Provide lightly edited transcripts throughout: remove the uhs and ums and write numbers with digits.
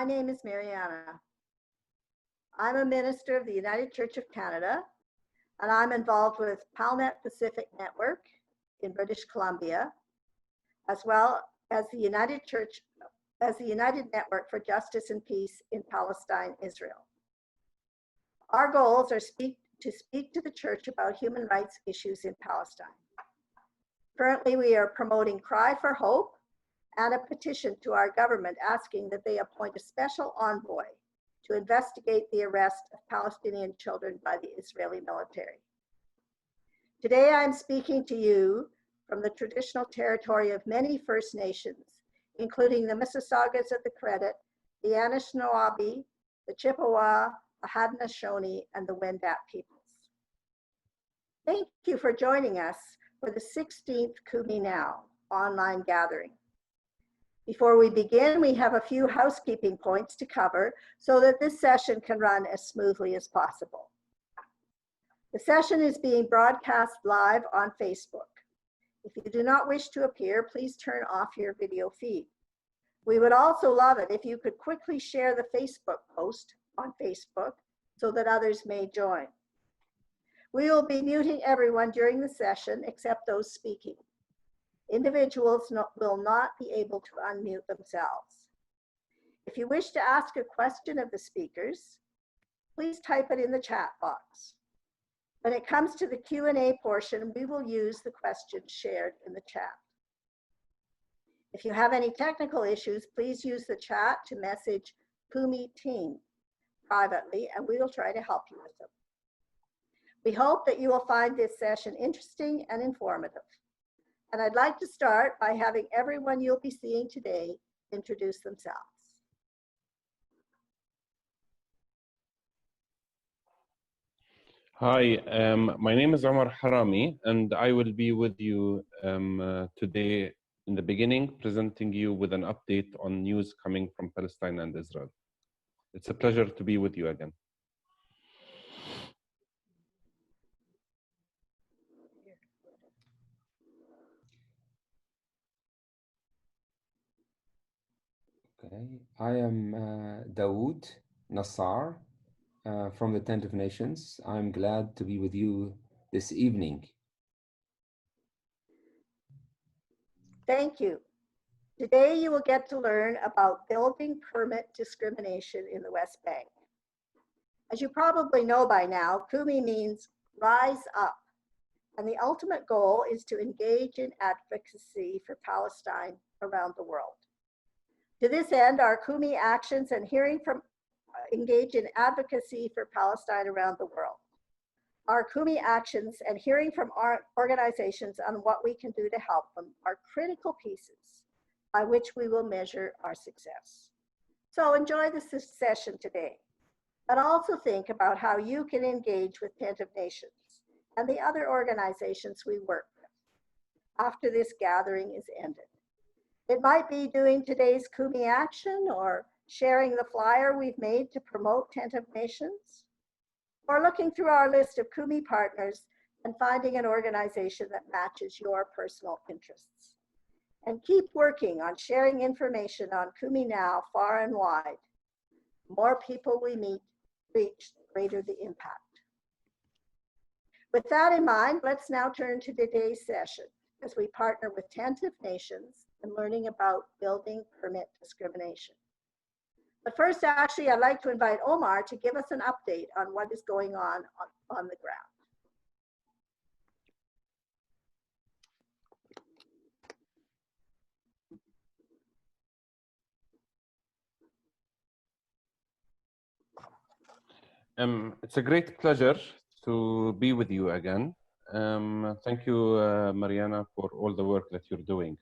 My name is Mariana. I'm a minister of the United Church of Canada, and I'm involved with PALNet Pacific Network in British Columbia, as well as the United Network for Justice and Peace in Palestine, Israel. Our goals are to speak to the church about human rights issues in Palestine. Currently, we are promoting Cry for Hope and a petition to our government asking that they appoint a special envoy to investigate the arrest of Palestinian children by the Israeli military. Today, I'm speaking to you from the traditional territory of many First Nations, including the Mississaugas of the Credit, the Anishinaabe, the Chippewa, the Haudenosaunee, and the Wendat peoples. Thank you for joining us for the 16th Kumi Now online gathering. Before we begin, we have a few housekeeping points to cover so that this session can run as smoothly as possible. The session is being broadcast live on Facebook. If you do not wish to appear, please turn off your video feed. We would also love it if you could quickly share the Facebook post on Facebook so that others may join. We will be muting everyone during the session except those speaking. Individuals will not be able to unmute themselves. If you wish to ask a question of the speakers, please type it in the chat box. When it comes to the Q&A portion, we will use the questions shared in the chat. If you have any technical issues, please use the chat to message Kumi team privately, and we will try to help you with them. We hope that you will find this session interesting and informative. And I'd like to start by having everyone you'll be seeing today introduce themselves. Hi, my name is Omar Harami, and I will be with you today in the beginning, presenting you with an update on news coming from Palestine and Israel. It's a pleasure to be with you again. Okay, I am Daoud Nassar from the Tent of Nations. I'm glad to be with you this evening. Thank you. Today you will get to learn about building permit discrimination in the West Bank. As you probably know by now, Kumi means rise up, and the ultimate goal is to engage in advocacy for Palestine around the world. To this end, our Kumi actions and engage in advocacy for Palestine around the world. Our Kumi actions and hearing from our organizations on what we can do to help them are critical pieces by which we will measure our success. So enjoy this session today, but also think about how you can engage with Tent of Nations and the other organizations we work with after this gathering is ended. It might be doing today's Kumi Action or sharing the flyer we've made to promote Tent of Nations, or looking through our list of Kumi partners and finding an organization that matches your personal interests. And keep working on sharing information on Kumi Now far and wide. The more people we reach, the greater the impact. With that in mind, let's now turn to today's session as we partner with Tent of Nations and learning about building permit discrimination. But first, actually, I'd like to invite Omar to give us an update on what is going on the ground. It's a great pleasure to be with you again. Thank you, Mariana, for all the work that you're doing.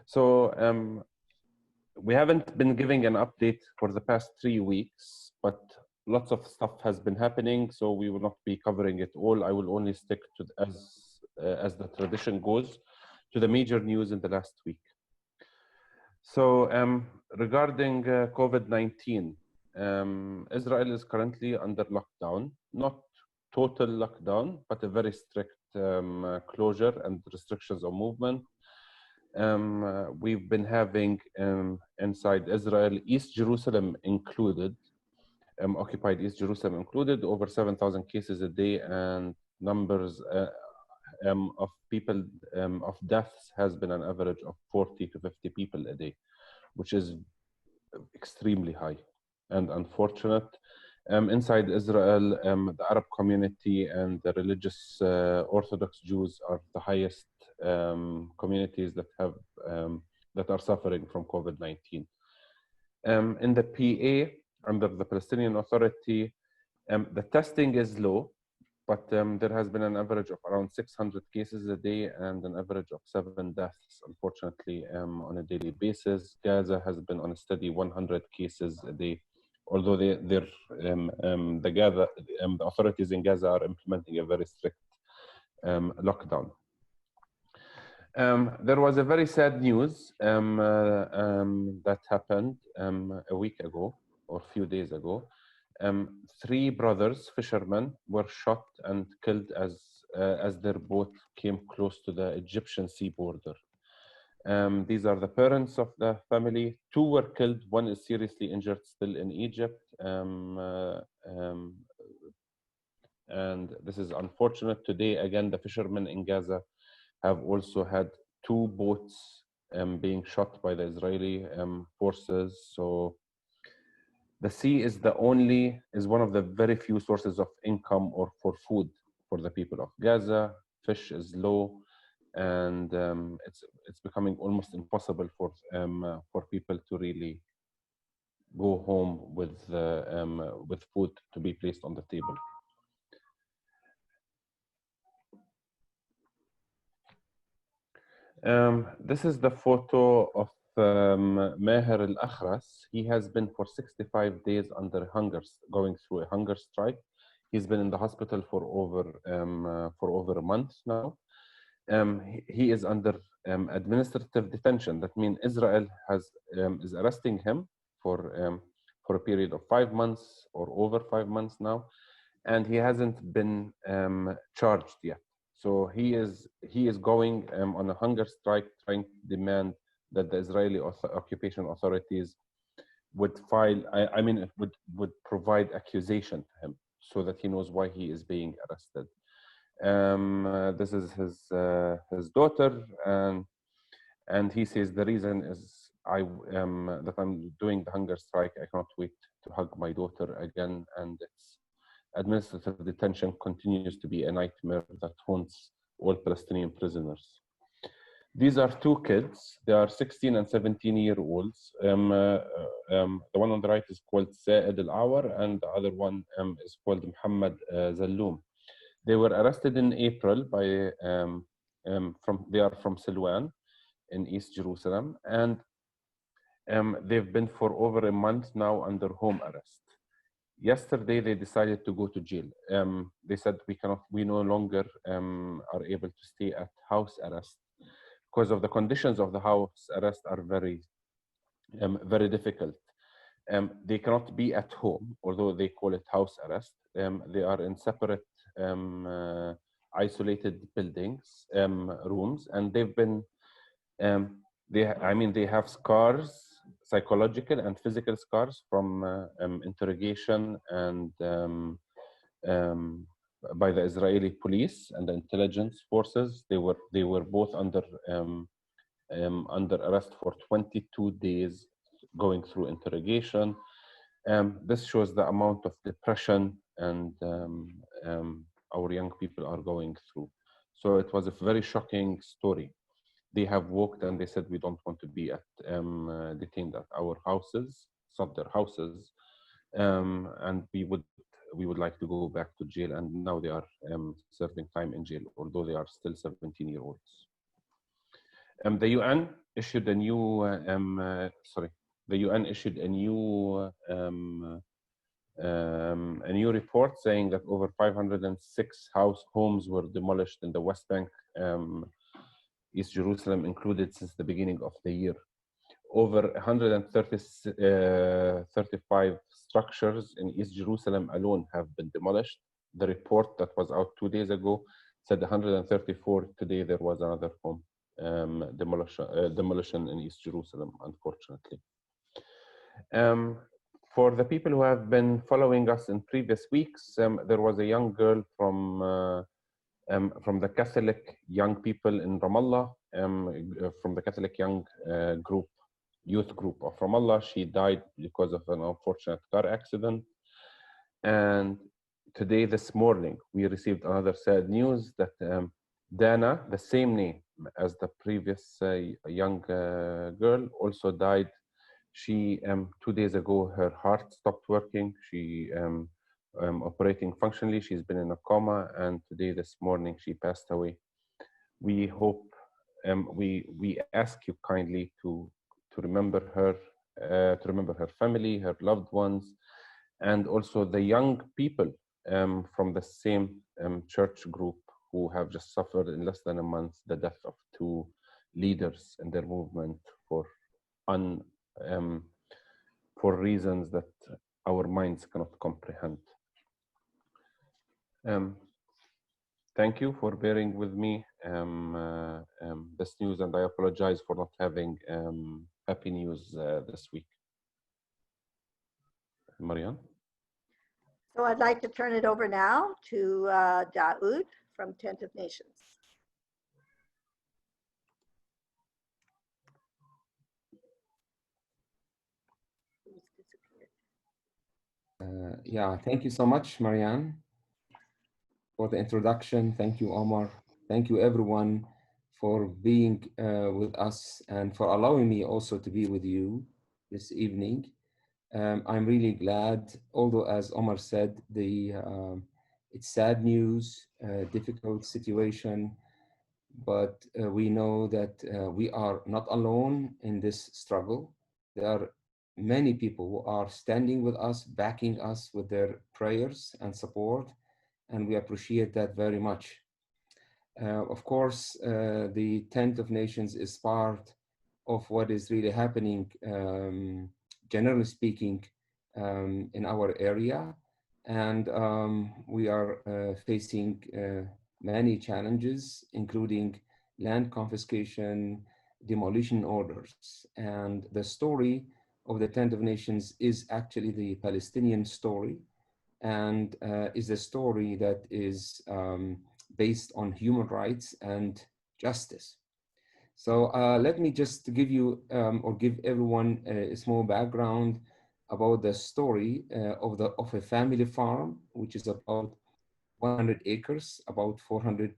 So we haven't been giving an update for the past 3 weeks, but lots of stuff has been happening, so we will not be covering it all. I will only stick to, as the tradition goes, to the major news in the last week. So regarding COVID-19, Israel is currently under lockdown, not total lockdown, but a very strict closure and restrictions on movement. we've been having inside Israel, East Jerusalem included, occupied East Jerusalem included, over 7,000 cases a day, and numbers of people, of deaths has been an average of 40 to 50 people a day, which is extremely high and unfortunate. Inside Israel, the Arab community and the religious Orthodox Jews are the highest communities that have that are suffering from COVID-19. In the PA, under the Palestinian Authority, the testing is low, but there has been an average of around 600 cases a day and an average of 7 deaths, unfortunately, on a daily basis. Gaza has been on a steady 100 cases a day, although the authorities in Gaza are implementing a very strict lockdown. There was a very sad news that happened a week ago or a few days ago. 3 brothers, fishermen, were shot and killed as their boat came close to the Egyptian sea border. These are the parents of the family. 2 were killed. 1 is seriously injured still in Egypt. And this is unfortunate. Today, again, the fishermen in Gaza have also had 2 boats being shot by the Israeli forces. So the sea is one of the very few sources of income or for food for the people of Gaza. Fish is low, and it's becoming almost impossible for people to really go home with food to be placed on the table. This is the photo of Maher al-Akhras. He has been for 65 days going through a hunger strike. He's been in the hospital for over a month now. He is under administrative detention. That means Israel is arresting him for a period of 5 months or over 5 months now, and he hasn't been charged yet. So he is going on a hunger strike, trying to demand that the Israeli occupation authorities would would provide accusation to him so that he knows why he is being arrested. This is his daughter, and he says the reason is that I'm doing the hunger strike. I cannot wait to hug my daughter again, and administrative detention continues to be a nightmare that haunts all Palestinian prisoners. These are 2 kids. They are 16 and 17-year-olds. The one on the right is called Saed al-Awar, and the other one is called Muhammad Zalloum. They were arrested in April they are from Silwan in East Jerusalem, and they've been for over a month now under home arrest. Yesterday, they decided to go to jail. They said we no longer are able to stay at house arrest because of the conditions of the house arrest are very, very difficult. They cannot be at home, although they call it house arrest. They are in separate, isolated buildings, rooms, and they've been, they have scars, psychological and physical scars from interrogation and by the Israeli police and the intelligence forces. They were both under arrest for 22 days, going through interrogation. This shows the amount of depression and our young people are going through. So it was a very shocking story. They have walked and they said, we don't want to be detained at our houses, not their houses, and we would like to go back to jail. And now they are serving time in jail, although they are still 17-year-olds. The UN issued a new a new report saying that over 506 homes were demolished in the West Bank, East Jerusalem included, since the beginning of the year. Over 135 structures in East Jerusalem alone have been demolished. The report that was out 2 days ago said 134. Today there was another home demolition in East Jerusalem, unfortunately. For the people who have been following us in previous weeks, there was a young girl from the Catholic young people in Ramallah, from the Catholic young youth group of Ramallah. She died because of an unfortunate car accident. And today, this morning, we received another sad news that Dana, the same name as the previous young girl, also died. She 2 days ago, her heart stopped working. She operating functionally. She's been in a coma, and today, this morning, she passed away. We hope, we ask you kindly to remember her, to remember her family, her loved ones, and also the young people from the same church group who have just suffered in less than a month the death of two leaders in their movement for reasons that our minds cannot comprehend. Thank you for bearing with me this news, and I apologize for not having happy news this week. Marianne? So I'd like to turn it over now to Daoud from Tent of Nations. Yeah, thank you so much, Marianne, for the introduction. Thank you, Omar. Thank you, everyone, for being with us and for allowing me also to be with you this evening. I'm really glad, although as Omar said, it's sad news, difficult situation, but we know that we are not alone in this struggle. There are many people who are standing with us, backing us with their prayers and support, and we appreciate that very much. Of course, the Tent of Nations is part of what is really happening, generally speaking, in our area. And we are facing many challenges, including land confiscation, demolition orders. And the story of the Tent of Nations is actually the Palestinian story, and is a story that is based on human rights and justice. So let me just give you or give everyone a small background about the story of a family farm, which is about 100 acres, about 400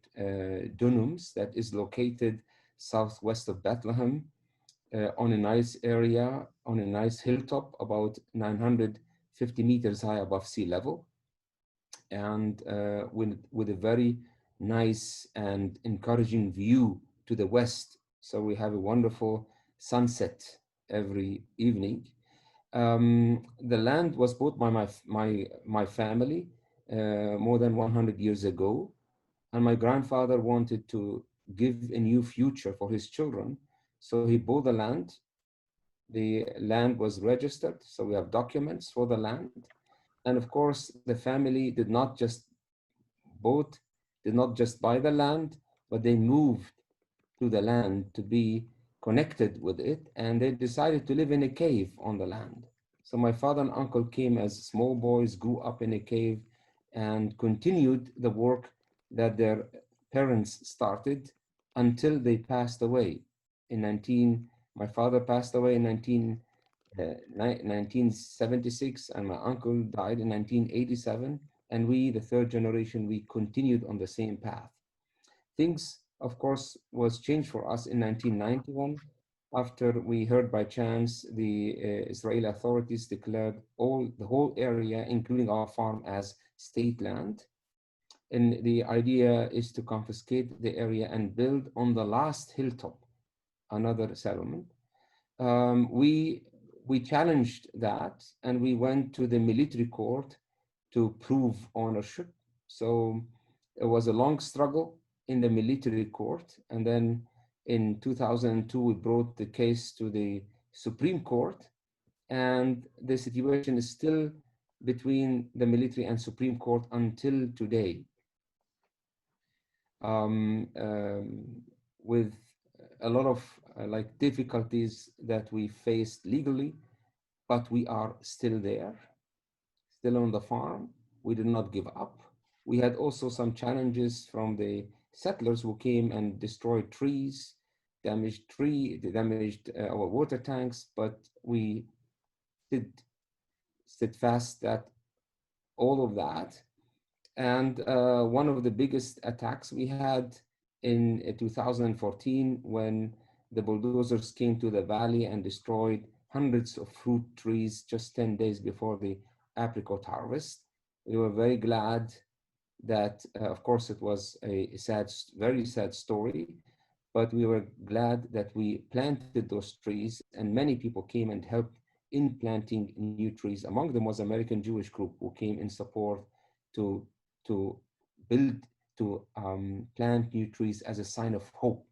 dunums, that is located southwest of Bethlehem, on a nice area, on a nice hilltop, about 950 meters high above sea level, and with a very nice and encouraging view to the west. So we have a wonderful sunset every evening. The land was bought by my family more than 100 years ago, and my grandfather wanted to give a new future for his children, so he bought the land. The land was registered, so we have documents for the land. And of course, the family did not just buy the land, but they moved to the land to be connected with it, and they decided to live in a cave on the land. So my father and uncle came as small boys, grew up in a cave, and continued the work that their parents started until they passed away. My father passed away in 1976, and my uncle died in 1987. And we, the third generation, we continued on the same path. Things, of course, was changed for us in 1991 after we heard by chance the Israeli authorities declared the whole area, including our farm, as state land. And the idea is to confiscate the area and build on the last hilltop another settlement. We challenged that, and we went to the military court to prove ownership. So it was a long struggle in the military court. And then in 2002, we brought the case to the Supreme Court. And the situation is still between the military and Supreme Court until today. With a lot of like difficulties that we faced legally, but we are still there, still on the farm. We did not give up. We had also some challenges from the settlers who came and destroyed trees, damaged our water tanks, but we did steadfast that all of that. And one of the biggest attacks we had in 2014 when the bulldozers came to the valley and destroyed hundreds of fruit trees just 10 days before the apricot harvest. We were very glad that, of course, it was a sad, very sad story, but we were glad that we planted those trees and many people came and helped in planting new trees. Among them was American Jewish group who came in support to build, to plant new trees as a sign of hope.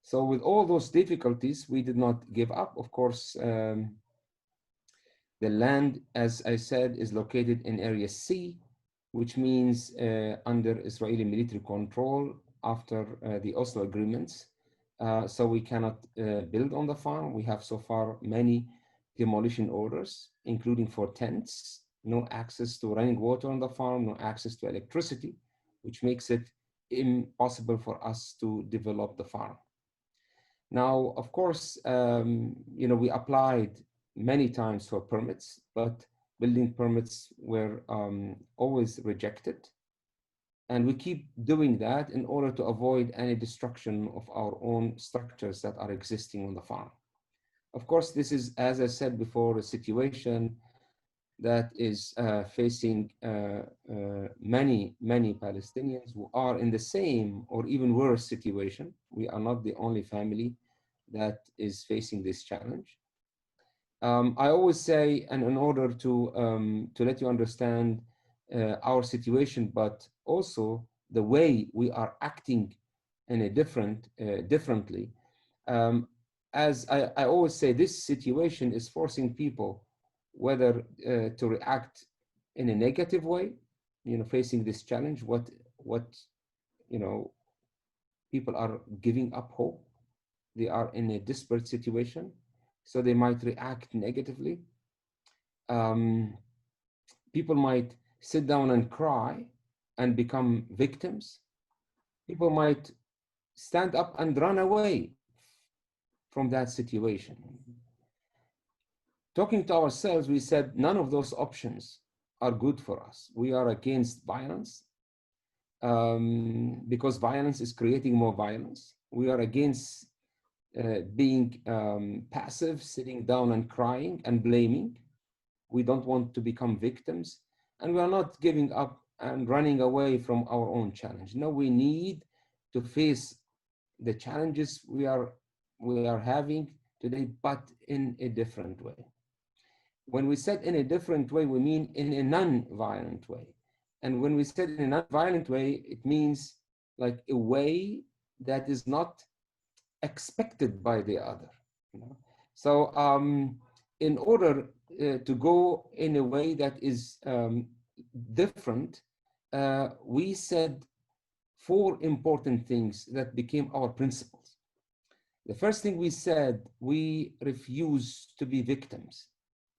So with all those difficulties, we did not give up. Of course, the land, as I said, is located in Area C, which means under Israeli military control after the Oslo agreements. So we cannot build on the farm. We have so far many demolition orders, including for tents, no access to running water on the farm, no access to electricity, which makes it impossible for us to develop the farm. Now, of course, we applied many times for permits, but building permits were always rejected. And we keep doing that in order to avoid any destruction of our own structures that are existing on the farm. Of course, this is, as I said before, a situation that is facing many Palestinians who are in the same or even worse situation. We are not the only family that is facing this challenge. I always say, and in order to let you understand our situation, but also the way we are acting in a differently, as I always say, this situation is forcing people whether to react in a negative way, facing this challenge, what people are giving up hope. They are in a desperate situation, so they might react negatively. People might sit down and cry and become victims. People might stand up and run away from that situation. Talking to ourselves, we said none of those options are good for us. We are against violence because violence is creating more violence. We are against being passive, sitting down and crying and blaming. We don't want to become victims, and we are not giving up and running away from our own challenge. No, we need to face the challenges we are having today, but in a different way. When we said in a different way, we mean in a non-violent way. And when we said in a non-violent way, it means like a way that is not expected by the other. So in order to go in a way that is different, we said 4 important things that became our principles. The first thing we said, we refuse to be victims.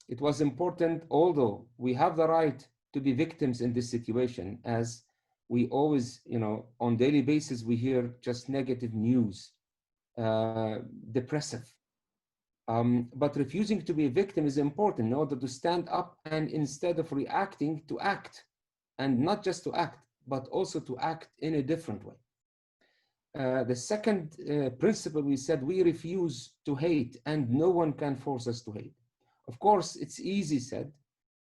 It was important, although we have the right to be victims in this situation, as we always, on daily basis, we hear just negative news, depressive. But refusing to be a victim is important in order to stand up and instead of reacting, to act. And not just to act, but also to act in a different way. The second principle, we said we refuse to hate, and no one can force us to hate. Of course, it's easy said,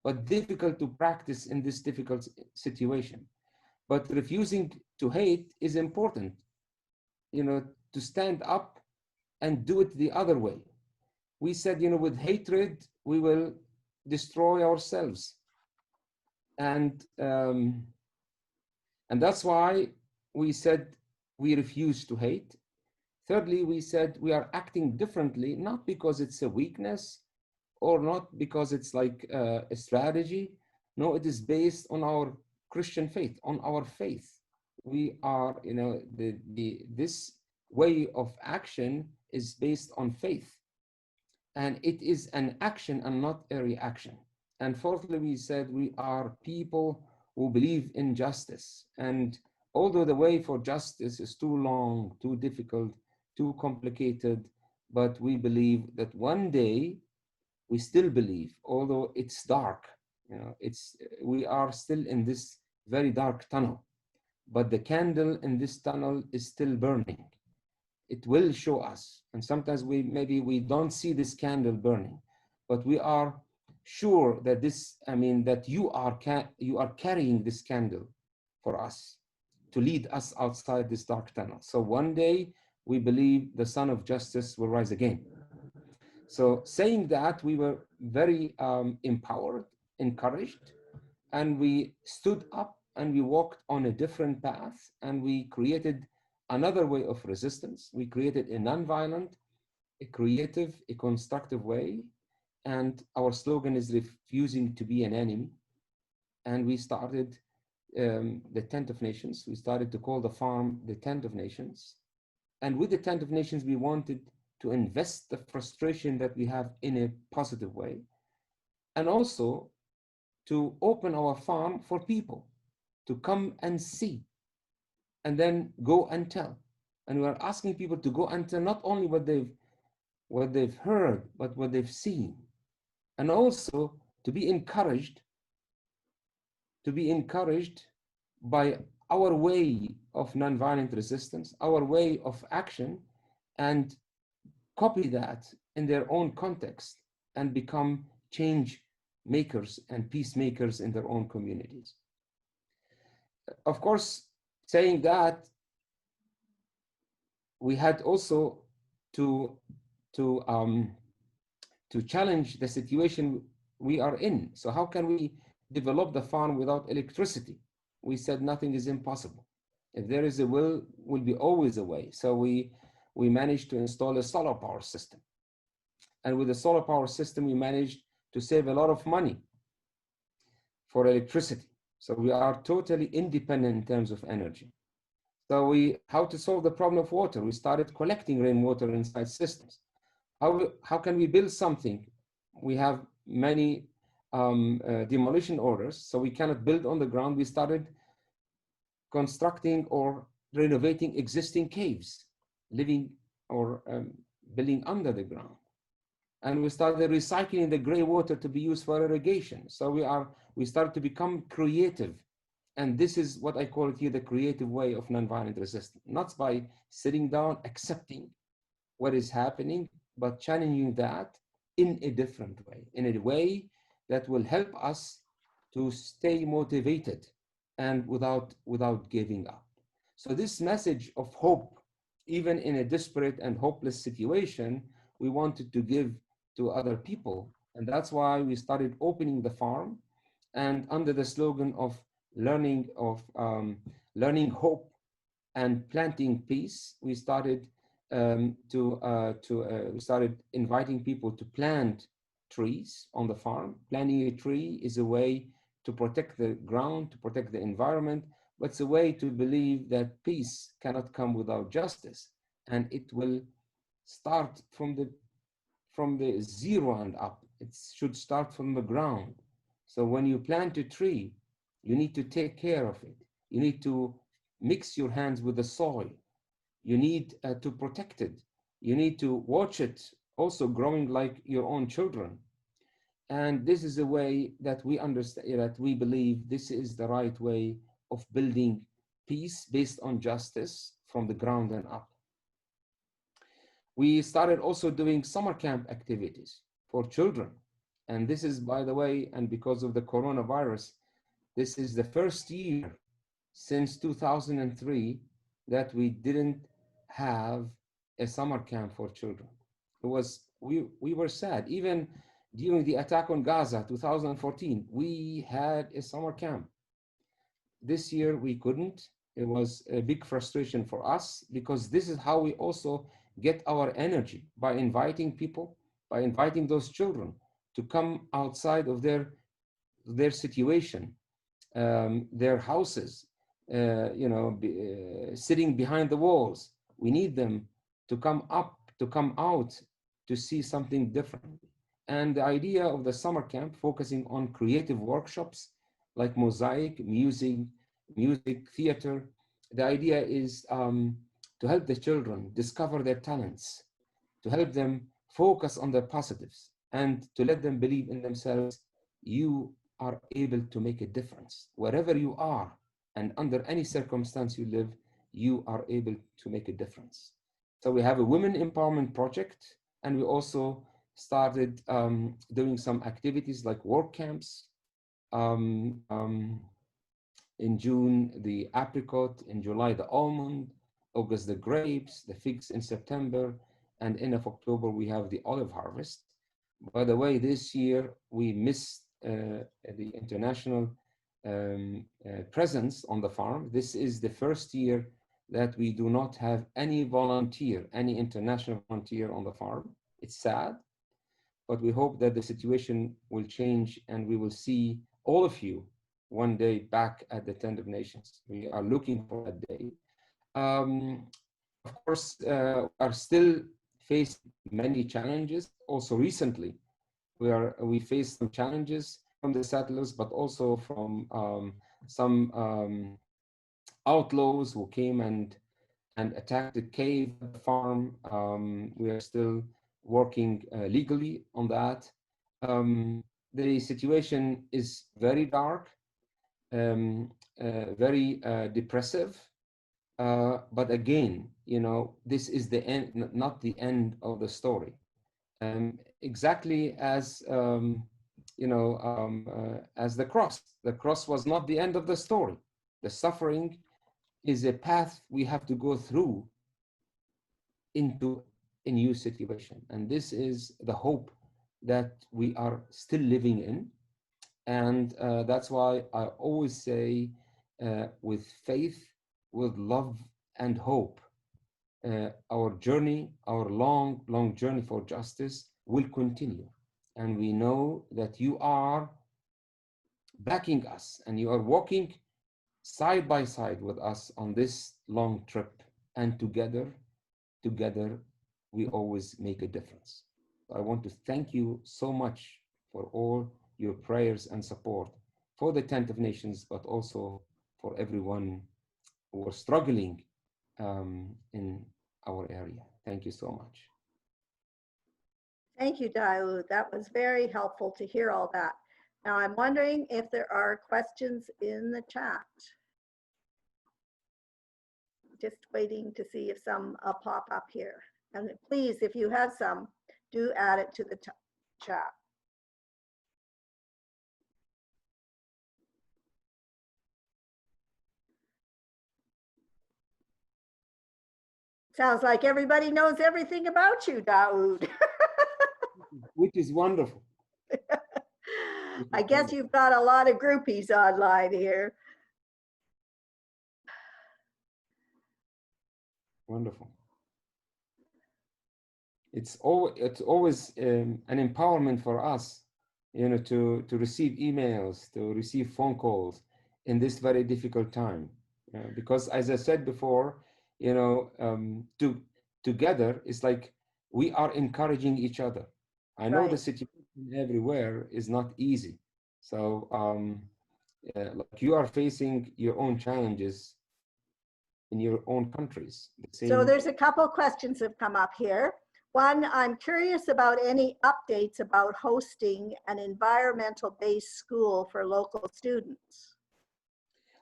but difficult to practice in this difficult situation. But refusing to hate is important, to stand up and do it the other way. We said, with hatred, we will destroy ourselves. And that's why we said we refuse to hate. Thirdly, we said we are acting differently, not because it's a weakness or not because it's like a strategy. No, it is based on our Christian faith, on our faith. We are, this way of action is based on faith. And it is an action and not a reaction. And fourthly, we said we are people who believe in justice. And although the way for justice is too long, too difficult, too complicated, but we believe that one day, we still believe, although it's dark, we are still in this very dark tunnel, but the candle in this tunnel is still burning. It will show us. And sometimes maybe we don't see this candle burning, but we are sure that that you are carrying this candle for us to lead us outside this dark tunnel. So one day we believe the Son of Justice will rise again. So saying that, we were very empowered, encouraged, and we stood up and we walked on a different path, and we created another way of resistance. We created a nonviolent, a creative, a constructive way. And our slogan is refusing to be an enemy. And we started the Tent of Nations. We started to call the farm the Tent of Nations. And with the Tent of Nations, we wanted to invest the frustration that we have in a positive way. And also to open our farm for people to come and see, and then go and tell. And we're asking people to go and tell not only what they've heard, but what they've seen. And also to be encouraged by our way of nonviolent resistance, our way of action, and copy that in their own context and become change makers and peacemakers in their own communities. Of course, saying that, we had also to challenge the situation we are in. So how can we develop the farm without electricity? We said nothing is impossible. If there is a will be always a way. So we managed to install a solar power system. And with the solar power system, we managed to save a lot of money for electricity. So we are totally independent in terms of energy. So how to solve the problem of water? We started collecting rainwater inside systems. How can we build something? We have many demolition orders, so we cannot build on the ground. We started constructing or renovating existing caves, living or building under the ground. And we started recycling the gray water to be used for irrigation. So we started to become creative. And this is what I call it here, the creative way of nonviolent resistance. Not by sitting down, accepting what is happening, but challenging that in a different way, in a way that will help us to stay motivated and without giving up. So this message of hope, even in a desperate and hopeless situation, we wanted to give to other people. And that's why we started opening the farm, and under the slogan of learning hope and planting peace, we started we started inviting people to plant trees on the farm. Planting a tree is a way to protect the ground, to protect the environment, but it's a way to believe that peace cannot come without justice, and it will start from the zero and up. It should start from the ground. So when you plant a tree, you need to take care of it. You need to mix your hands with the soil. You need to protect it. You need to watch it also growing like your own children. And this is a way that we understand, that we believe this is the right way of building peace based on justice from the ground and up. We started also doing summer camp activities for children. And this is, by the way, and because of the coronavirus, this is the first year since 2003 that we didn't have a summer camp for children. We were sad. Even during the attack on Gaza, 2014, we had a summer camp. This year we couldn't. It was a big frustration for us, because this is how we also get our energy, by inviting people, by inviting those children to come outside of their situation, their houses, sitting behind the walls, We need them to come out to see something different. And the idea of the summer camp focusing on creative workshops like mosaic, music, theater. The idea is to help the children discover their talents, to help them focus on their positives, and to let them believe in themselves. You are able to make a difference. Wherever you are and under any circumstance you live, you are able to make a difference. So we have a women empowerment project, and we also started doing some activities like work camps. In June, the apricot; in July, the almond; August, the grapes; the figs in September; and end of October, we have the olive harvest. By the way, this year we missed the international presence on the farm. This is the first year that we do not have any volunteer, any international volunteer on the farm. It's sad, but we hope that the situation will change and we will see all of you one day back at the Tent of Nations. We are looking for that day. Of course, we are still facing many challenges. Also recently, we faced some challenges from the settlers, but also from some outlaws who came and attacked the cave at the farm. We are still working legally on that. The situation is very dark, very depressive. But again, this is the end, not the end of the story. Exactly as as the cross. The cross was not the end of the story. The suffering is a path we have to go through into a new situation. And this is the hope that we are still living in. And that's why I always say, with faith, with love and hope, our journey, our long journey for justice will continue. And we know that you are backing us and you are walking side by side with us on this long trip. And together, we always make a difference. I want to thank you so much for all your prayers and support for the Tent of Nations, but also for everyone who are struggling in our area. Thank you so much. Thank you, Daoud. That was very helpful to hear all that. Now I'm wondering if there are questions in the chat. Just waiting to see if some pop up here. And please, if you have some, do add it to the chat. Sounds like everybody knows everything about you, Daoud. Which is wonderful. I guess you've got a lot of groupies online here. Wonderful. It's always an empowerment for us, to receive emails, to receive phone calls in this very difficult time. Because as I said before, together it's like we are encouraging each other. I know the situation everywhere is not easy. So like you are facing your own challenges in your own countries. So there's a couple questions have come up here. One, I'm curious about any updates about hosting an environmental-based school for local students.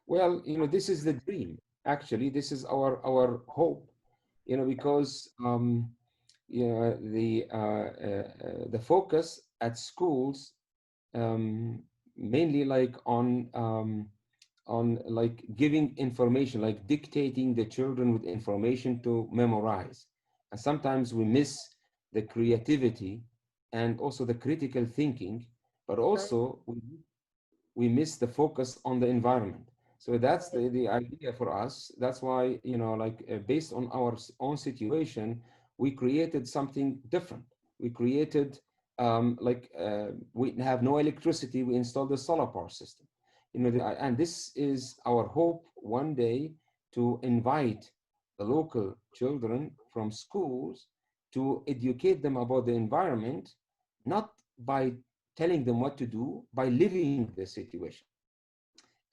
Well, this is the dream. Actually, this is our hope. Because the focus at schools mainly like on like giving information, like dictating the children with information to memorize. And sometimes we miss the creativity and also the critical thinking, but also we miss the focus on the environment. So that's the idea for us. That's why, based on our own situation, we created something different. We created, we have no electricity, we installed a solar power system. And this is our hope one day to invite the local children from schools to educate them about the environment, not by telling them what to do, by living the situation.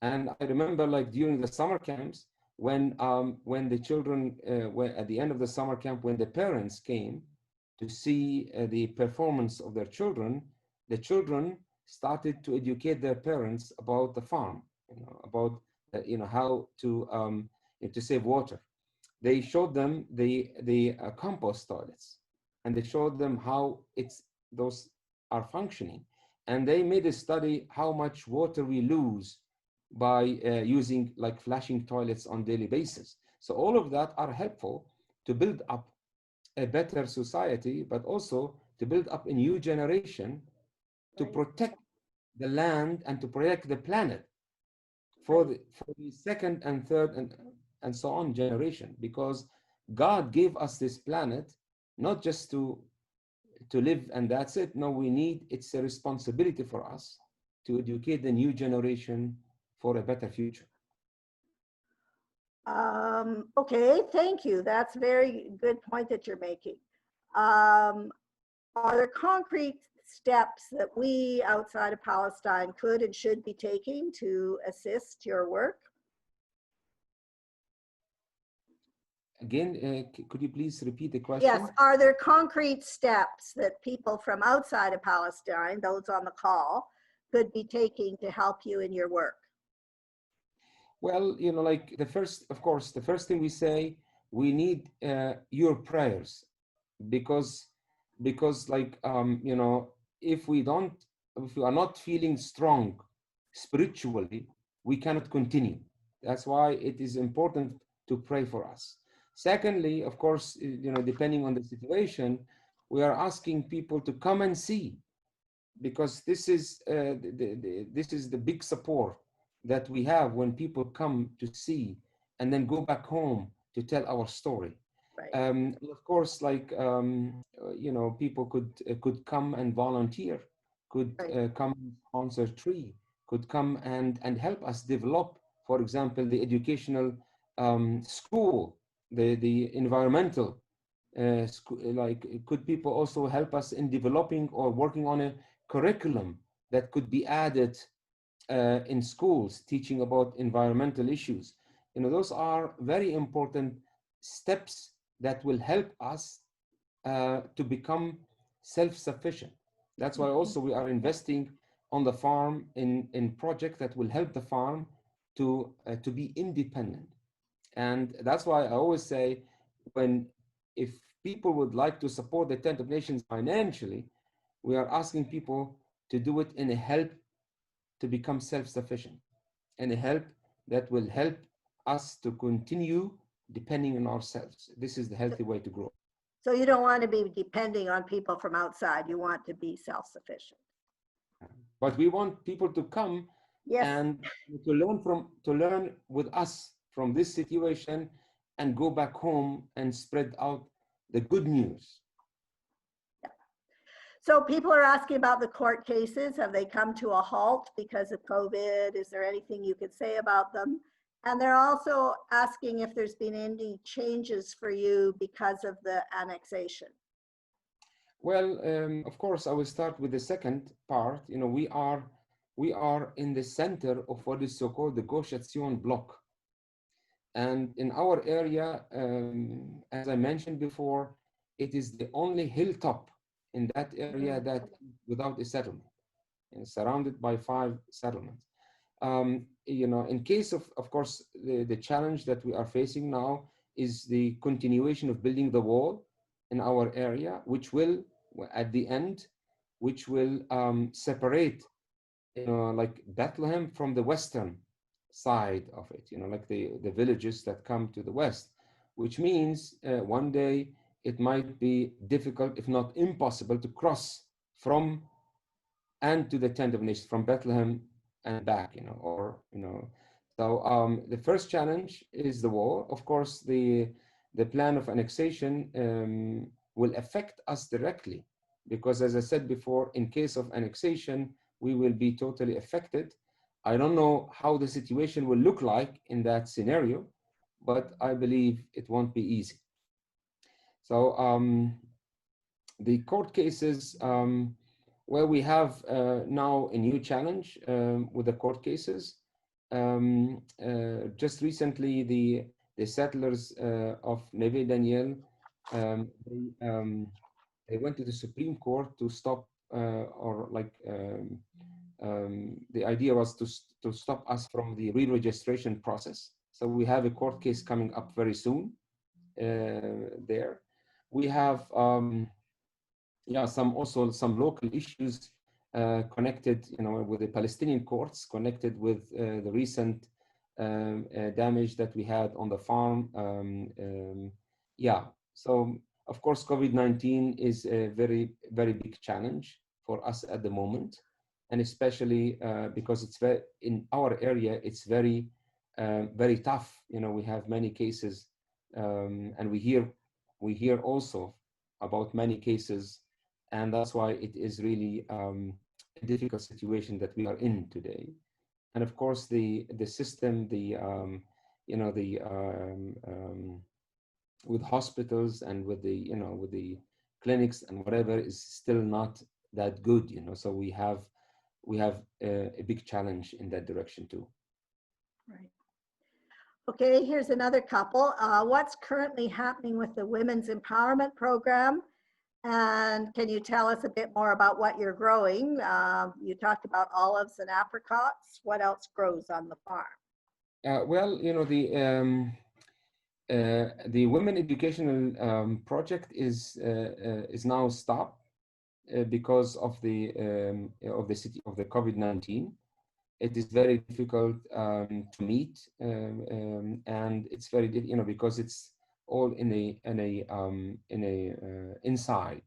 And I remember, like, during the summer camps, when the children, were at the end of the summer camp, when the parents came to see the performance of their children, the children started to educate their parents about the farm, about how to save water. They showed them the compost toilets, and they showed them how those are functioning. And they made a study how much water we lose by using like flashing toilets on daily basis. So all of that are helpful to build up a better society, but also to build up a new generation to protect the land and to protect the planet for the second and third and so on generation, because God gave us this planet not just to live and that's it. No, it's a responsibility for us to educate the new generation for a better future. Okay, thank you. That's a very good point that you're making. Are there concrete steps that we outside of Palestine could and should be taking to assist your work? Again, could you please repeat the question? Yes, are there concrete steps that people from outside of Palestine, those on the call, could be taking to help you in your work? Well, like of course, the first thing we say, we need your prayers, because like, if we are not feeling strong spiritually, we cannot continue. That's why it is important to pray for us. Secondly, of course, depending on the situation, we are asking people to come and see, because this is the big support that we have when people come to see and then go back home to tell our story. Right. Of course, like, people could come and volunteer, could come sponsor tree, could come and help us develop, for example, the educational school, the environmental like, could people also help us in developing or working on a curriculum that could be added in schools, teaching about environmental issues. Those are very important steps that will help us to become self-sufficient. That's why also we are investing on the farm in projects that will help the farm to be independent. And that's why I always say, if people would like to support the Tent of Nations financially, we are asking people to do it in a help to become self-sufficient, and a help that will help us to continue depending on ourselves. This is the healthy way to grow. So you don't want to be depending on people from outside. You want to be self-sufficient. But we want people to come and to learn with us from this situation and go back home and spread out the good news. So people are asking about the court cases. Have they come to a halt because of COVID? Is there anything you could say about them? And they're also asking if there's been any changes for you because of the annexation. Well, of course, I will start with the second part. We are in the center of what is so-called the Gush Etzion block. And in our area, as I mentioned before, it is the only hilltop in that area that without a settlement, and surrounded by 5 settlements. In case of course, the challenge that we are facing now is the continuation of building the wall in our area, which will, at the end, which will separate, like Bethlehem from the western side of it, like the villages that come to the west, which means one day it might be difficult, if not impossible, to cross from and to the Tent of Nations, from Bethlehem and back, So the first challenge is the war. Of course, the plan of annexation will affect us directly, because as I said before, in case of annexation, we will be totally affected. I don't know how the situation will look like in that scenario, but I believe it won't be easy. So the court cases, where we have now a new challenge with the court cases. Just recently, the settlers of Neve Daniel, they went to the Supreme Court to stop, the idea was to stop us from the re-registration process. So we have a court case coming up very soon there. We have some local issues connected, with the Palestinian courts, connected with the recent damage that we had on the farm. So of course, COVID-19 is a very, very big challenge for us at the moment, and especially because it's in our area, it's very, very tough. We have many cases, and we hear also about many cases, and that's why it is really a difficult situation that we are in today. And of course, the system, with hospitals and with the clinics and whatever is still not that good. So we have a big challenge in that direction too. Right. Okay, here's another couple. What's currently happening with the Women's Empowerment Program? And can you tell us a bit more about what you're growing? You talked about olives and apricots. What else grows on the farm? Well, the Women Educational Project is now stopped because of the COVID-19. It is very difficult to meet, and it's very because it's all inside.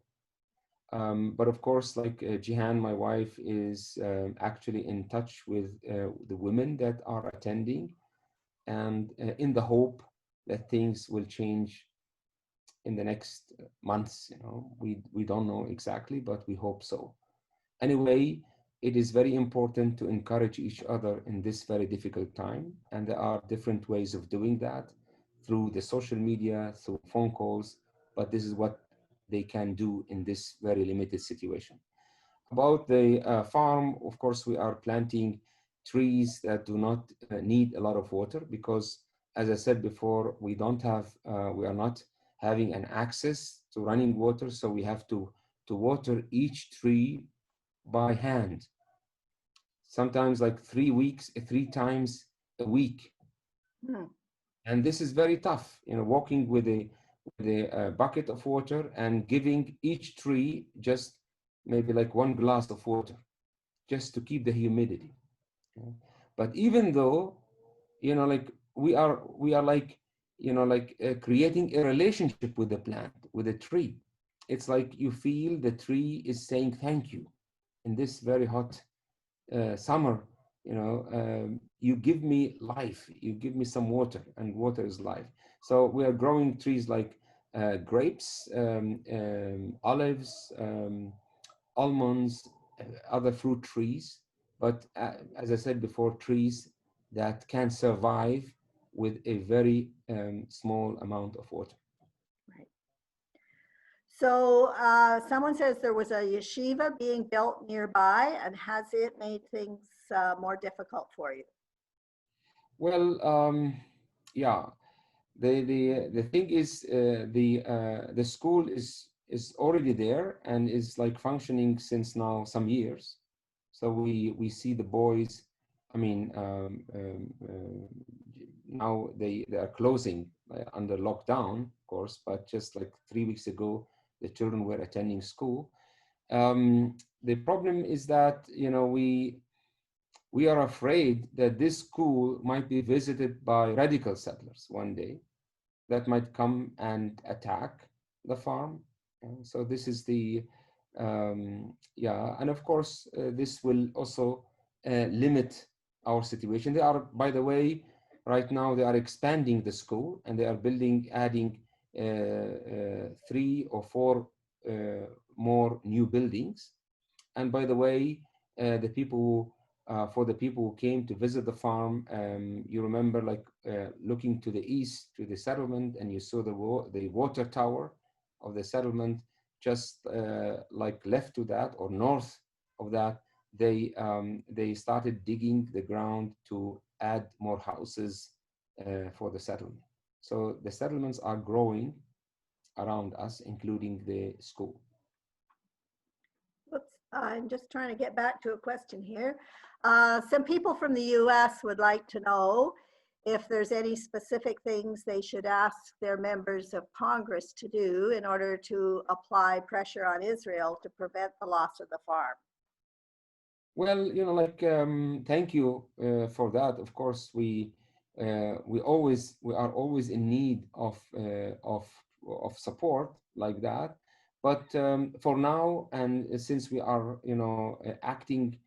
But of course, like Jihan, my wife, is actually in touch with the women that are attending, and in the hope that things will change in the next months. We don't know exactly, but we hope so. Anyway, it is very important to encourage each other in this very difficult time, and there are different ways of doing that, through the social media, through phone calls, but this is what they can do in this very limited situation. About the farm, of course, we are planting trees that do not need a lot of water, because, as I said before, we are not having an access to running water, so we have to water each tree by hand. Sometimes like 3 times a week. And this is very tough, walking with a bucket of water and giving each tree just maybe like 1 glass of water, just to keep the humidity. But even though, like we are like, creating a relationship with the plant, with the tree. It's like you feel the tree is saying thank you in this very hot summer. You give me life, you give me some water, and water is life. So we are growing trees like grapes, olives, almonds, other fruit trees, but as I said before, trees that can survive with a very small amount of water. Right. So someone says there was a yeshiva being built nearby, and has it made things more difficult for you? Well, yeah. The thing is, the school is already there and is like functioning since now some years. So we see the boys. I mean, now they are closing under lockdown, of course, but just like 3 weeks ago, the children were attending school. The problem is that we are afraid that this school might be visited by radical settlers one day that might come and attack the farm. So this is and of course, this will also limit our situation. They are, by the way, right now they are expanding the school, and they are adding 3 or 4 more new buildings. And by the way, the people for the people who came to visit the farm. You remember, like looking to the east to the settlement, and you saw the water tower of the settlement. Just like left to that or north of that, they started digging the ground to add more houses for the settlement. So the settlements are growing around us, including the school. Whoops, I'm just trying to get back to a question here. Some people from the US would like to know if there's any specific things they should ask their members of Congress to do in order to apply pressure on Israel to prevent the loss of the farm. Well, like thank you for that. Of course, we are always in need of support like that. But for now, and since we are acting,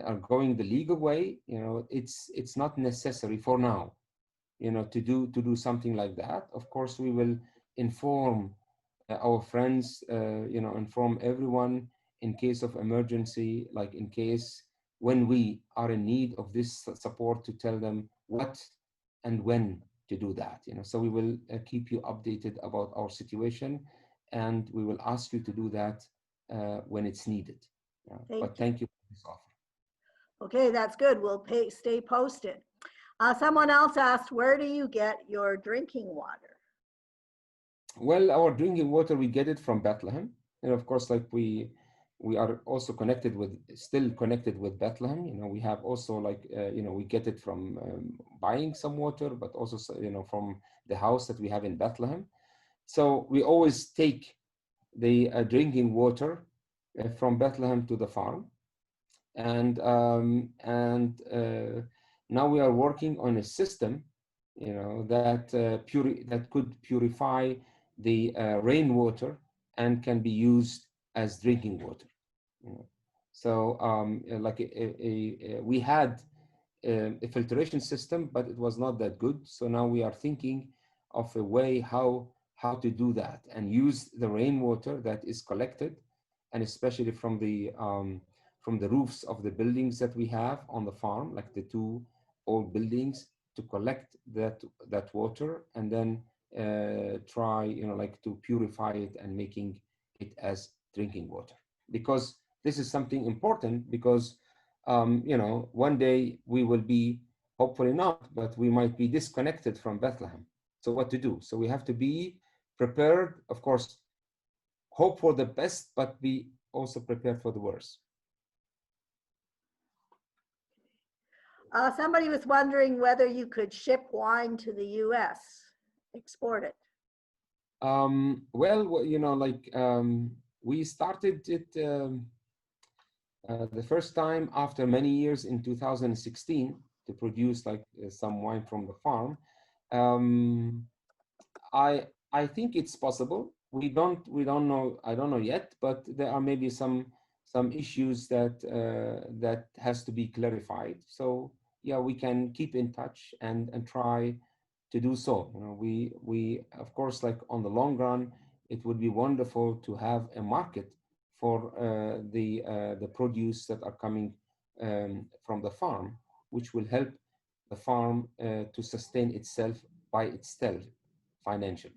are going the legal way, it's not necessary for now, to do something like that. Of course, we will inform our friends, inform everyone in case of emergency, like in case when we are in need of this support, to tell them what and when to do that. So we will keep you updated about our situation, and we will ask you to do that when it's needed. But thank you for this offer. Okay, that's good. We'll stay posted. Someone else asked, where do you get your drinking water? Well, our drinking water, we get it from Bethlehem. And of course, like we are also still connected with Bethlehem. We have also like, we get it from buying some water, but also, from the house that we have in Bethlehem. So we always take the drinking water from Bethlehem to the farm. And now we are working on a system, that could purify the rainwater and can be used as drinking water. So like we had a filtration system, but it was not that good. So now we are thinking of a way how to do that and use the rainwater that is collected, and especially from the roofs of the buildings that we have on the farm, like the 2 old buildings, to collect that water and then try, like to purify it and making it as drinking water. Because this is something important, because one day we will be, hopefully not, but we might be disconnected from Bethlehem. So what to do? So we have to be prepared, of course, hope for the best, but be also prepared for the worst. Somebody was wondering whether you could ship wine to the US, export it. Well, like we started it the first time after many years in 2016 to produce like some wine from the farm. I think it's possible. We don't know. I don't know yet, but there are maybe some issues that has to be clarified. So yeah, we can keep in touch and try to do so. We of course, like on the long run, it would be wonderful to have a market for the produce that are coming from the farm, which will help the farm to sustain itself by itself financially.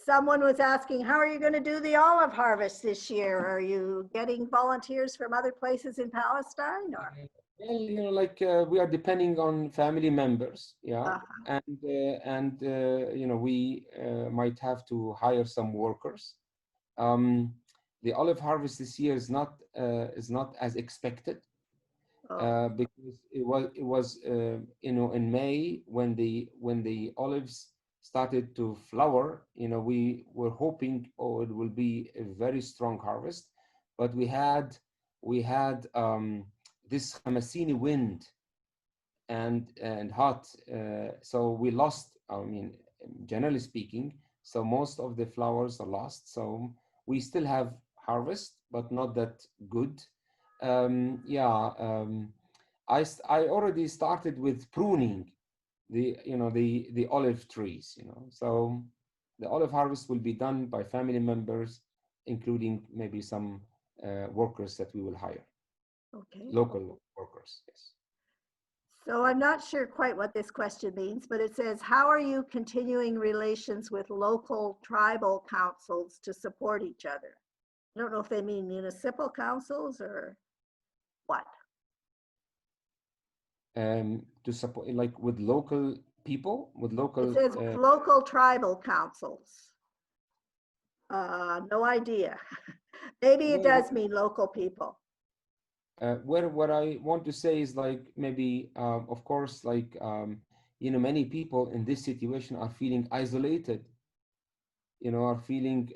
Someone was asking, how are you going to do the olive harvest this year? Are you getting volunteers from other places in Palestine? Or? Well, like we are depending on family members, yeah, and we might have to hire some workers. The olive harvest this year is not as expected, because it was in May when the olives started to flower. We were hoping, it will be a very strong harvest, but we had this Hamasini wind and hot, so we lost. Generally speaking, so most of the flowers are lost. So we still have harvest, but not that good. I already started with pruning the olive trees. So the olive harvest will be done by family members, including maybe some workers that we will hire. Okay. local workers. Yes. So I'm not sure quite what this question means, but it says, how are you continuing relations with local tribal councils to support each other? I don't know if they mean municipal councils or what. To support, like with local people, with local. It says local tribal councils. No idea. Maybe it does mean local people. What I want to say is like maybe, of course, like, many people in this situation are feeling isolated, are feeling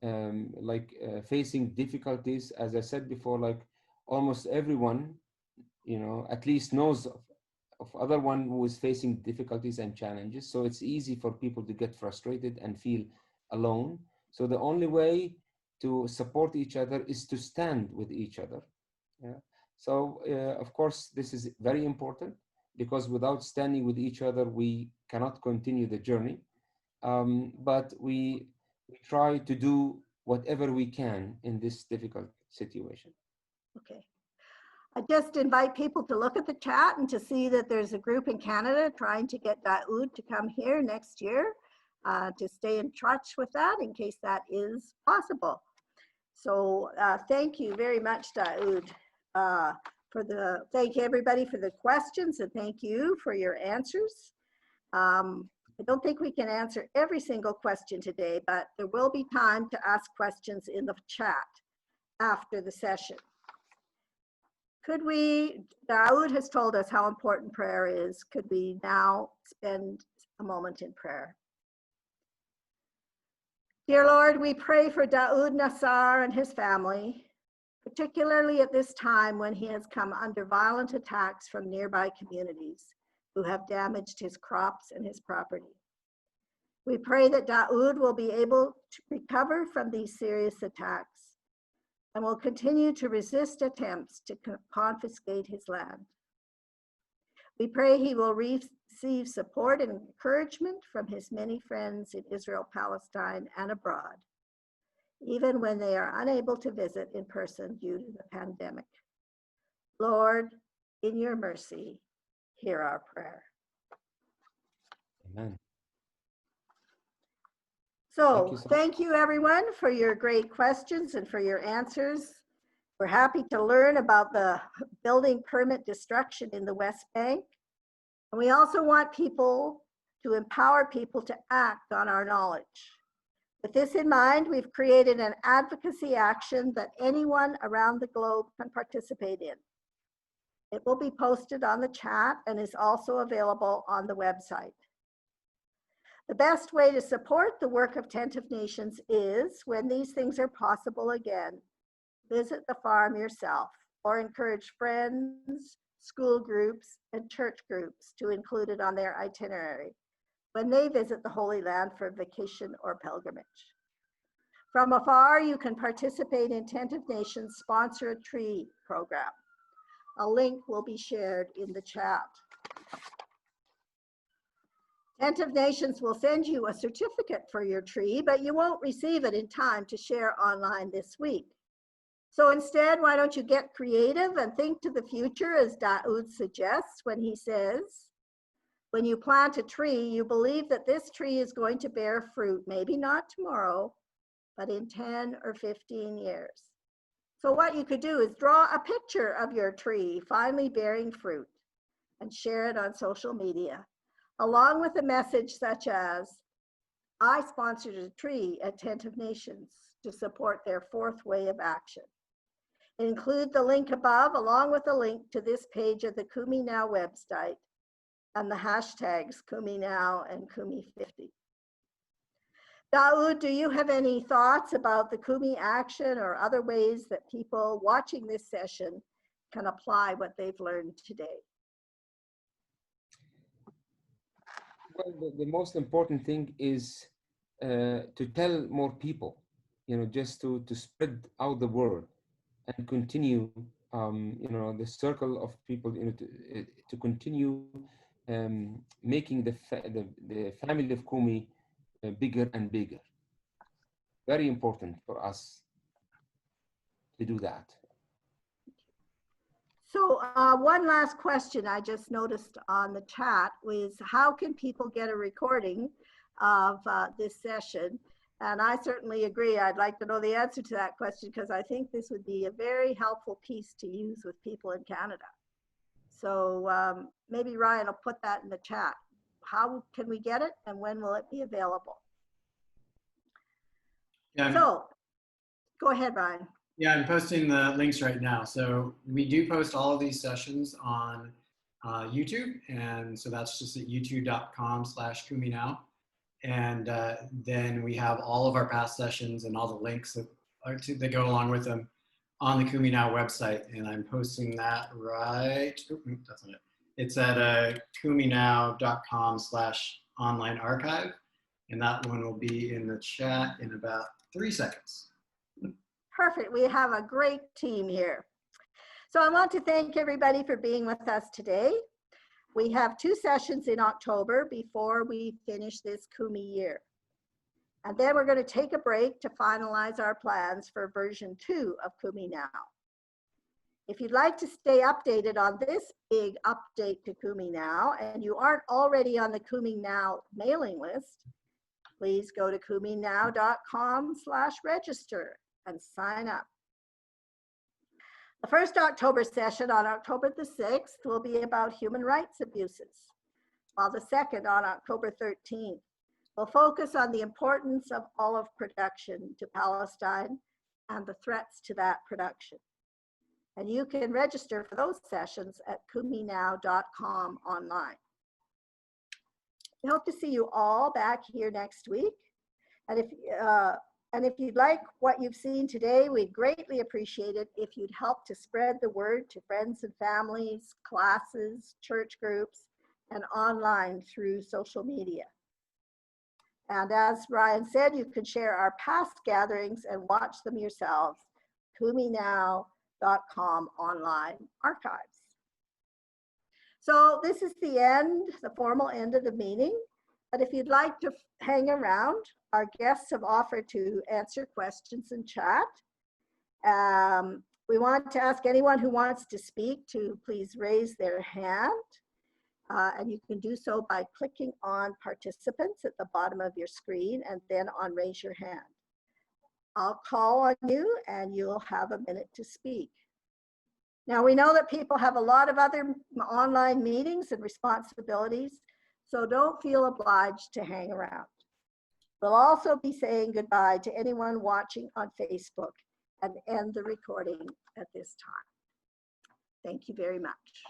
like facing difficulties. As I said before, like almost everyone, at least knows of other one who is facing difficulties and challenges. So it's easy for people to get frustrated and feel alone. So the only way to support each other is to stand with each other. Yeah. So of course, this is very important, because without standing with each other, we cannot continue the journey. But we try to do whatever we can in this difficult situation. Okay. I just invite people to look at the chat and to see that there's a group in Canada trying to get Daoud to come here next year, to stay in touch with that in case that is possible. So thank you very much, Daoud, thank you everybody for the questions, and thank you for your answers. I don't think we can answer every single question today, but there will be time to ask questions in the chat after the session. Daoud has told us how important prayer is. Could we now spend a moment in prayer? Dear Lord, we pray for Daoud Nassar and his family, particularly at this time when he has come under violent attacks from nearby communities who have damaged his crops and his property. We pray that Daoud will be able to recover from these serious attacks and will continue to resist attempts to confiscate his land. We pray he will receive support and encouragement from his many friends in Israel, Palestine, and abroad, even when they are unable to visit in person due to the pandemic. Lord, in your mercy, hear our prayer. Amen. So thank you everyone for your great questions and for your answers. We're happy to learn about the building permit destruction in the West Bank. And we also want people to empower people to act on our knowledge. With this in mind, we've created an advocacy action that anyone around the globe can participate in. It will be posted on the chat and is also available on the website. The best way to support the work of Attentive Nations is, when these things are possible again, visit the farm yourself or encourage friends, school groups, and church groups to include it on their itinerary when they visit the Holy Land for vacation or pilgrimage. From afar, you can participate in Attentive Nations Sponsor a Tree program. A link will be shared in the chat. Attentive Nations will send you a certificate for your tree, but you won't receive it in time to share online this week. So instead, why don't you get creative and think to the future, as Daoud suggests when he says, when you plant a tree, you believe that this tree is going to bear fruit, maybe not tomorrow, but in 10 or 15 years. So what you could do is draw a picture of your tree finally bearing fruit and share it on social media, along with a message such as, I sponsored a tree at Attentive Nations to support their fourth way of action. Include the link above, along with a link to this page of the Kumi Now website and the hashtags Kumi Now and Kumi50. Daoud, do you have any thoughts about the Kumi Action or other ways that people watching this session can apply what they've learned today? Well, the most important thing is to tell more people, just to spread out the word and continue, the circle of people, to continue making the family of Kumi bigger and bigger. Very important for us to do that. So one last question I just noticed on the chat was, how can people get a recording of this session? And I certainly agree. I'd like to know the answer to that question, because I think this would be a very helpful piece to use with people in Canada. So maybe Ryan will put that in the chat. How can we get it, and when will it be available? Yeah, so go ahead, Ryan. yeah, I'm posting the links right now. So we do post all of these sessions on YouTube. And so that's just at youtube.com/KumiNow. And then we have all of our past sessions and all the links that go along with them on the Kumi Now website. And I'm posting that right, that's not it. It's at kuminow.com/online archive. And that one will be in the chat in about 3 seconds. Perfect. We have a great team here. So I want to thank everybody for being with us today. We have 2 sessions in October before we finish this Kumi year. And then we're going to take a break to finalize our plans for version 2 of Kumi Now. If you'd like to stay updated on this big update to Kumi Now, and you aren't already on the Kumi Now mailing list, please go to kuminow.com/register and sign up. The first October session on October the 6th will be about human rights abuses, while the second on October 13th will focus on the importance of olive production to Palestine and the threats to that production. And you can register for those sessions at kuminow.com online. We hope to see you all back here next week. And if you'd like what you've seen today, we'd greatly appreciate it if you'd help to spread the word to friends and families, classes, church groups, and online through social media. And as Ryan said, you can share our past gatherings and watch them yourselves, kuminow.com online archives. So this is the formal end of the meeting. But if you'd like to hang around, our guests have offered to answer questions in chat. We want to ask anyone who wants to speak to please raise their hand. And you can do so by clicking on participants at the bottom of your screen and then on raise your hand. I'll call on you and you'll have a minute to speak. Now we know that people have a lot of other online meetings and responsibilities, so don't feel obliged to hang around. We'll also be saying goodbye to anyone watching on Facebook and end the recording at this time. Thank you very much.